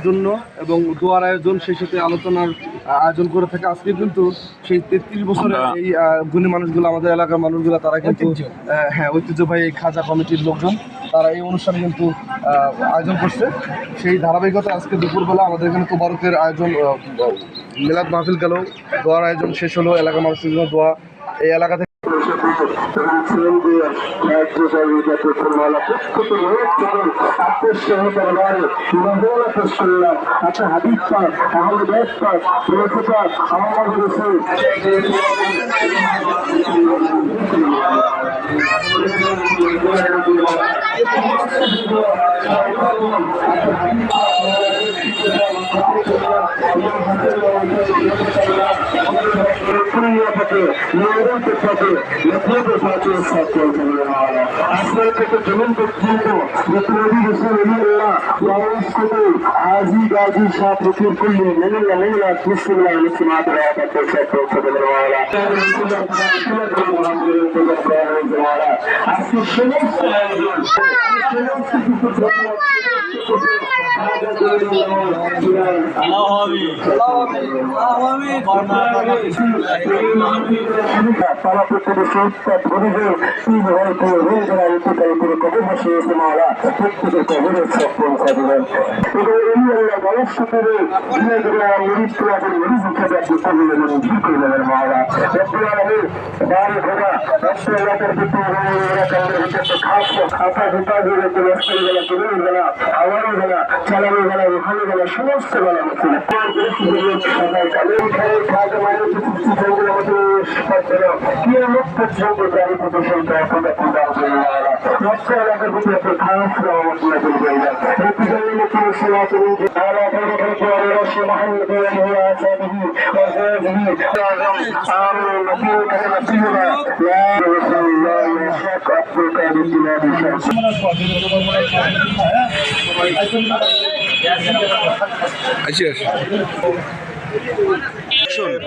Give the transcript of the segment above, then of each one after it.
জন্য এবং দোয়ার আয়োজন সেই সাথে আলোচনার আয়োজন করে থাকে। আজকে কিন্তু সেই 33 বছরের এই গুণী মানুষগুলো, আমাদের এলাকার মানুষগুলো, তারা কিন্তু ঐতিহ্যবাহী এই খাজা কমিটির লোকজন, তারা এই অনুষ্ঠানে কিন্তু আয়োজন করছে। সেই ধারাবাহিকতা আজকে দুপুরবেলা আমাদের এখানে তোবারকের আয়োজন, মিলাদ মাহফিল গেল, দোয়ার আয়োজন শেষ হলো, এলাকার মানুষের জন্য দোয়া। এই এলাকা থেকে সমস্ত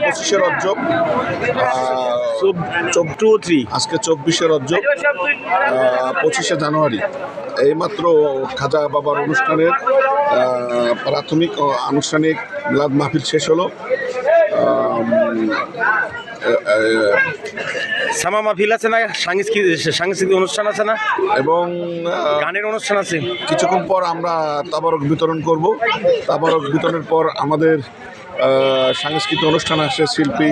পঁচিশে রজব, আজকে 24শে রজব, 25শে জানুয়ারি। এইমাত্র খাজা বাবার অনুষ্ঠানের প্রাথমিক ও আনুষ্ঠানিক মিলাদ মাহফিল শেষ হলো। সামা মাহফিল আছে না, সাংস্কৃতিক অনুষ্ঠান আছে না, এবং গানের অনুষ্ঠান আছে। কিছুক্ষণ পর আমরা তাবারক বিতরণ করব। তাবারক বিতরণের পর আমাদের সাংস্কৃতিক অনুষ্ঠান আসে, শিল্পী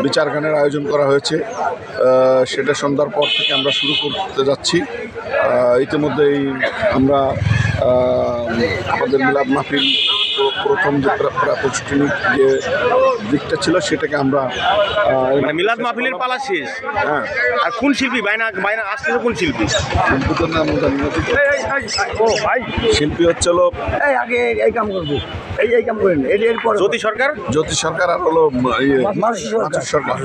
বিচার গানের আয়োজন করা হয়েছে। সেটা সন্ধ্যার পর থেকে আমরা শুরু করতে যাচ্ছি। ইতিমধ্যেই আমরা আমাদের মিলাদ মাহফিল প্রথম যে প্রাতিষ্ঠানিক যে দিকটা ছিল সেটাকে আমরা মিলাদ মাহফিলের পালা শেষ। হ্যাঁ, আর কোন শিল্পী বাইনা আসতেছে? কোন শিল্পী? শিল্পীদের নাম জানি না। ও ভাই, শিল্পী হচ্ছে হলো আগে এই কাম করবো, এই কাম করেন, এরপর জ্যোতি সরকার আর হলো মাসুদ সরকার।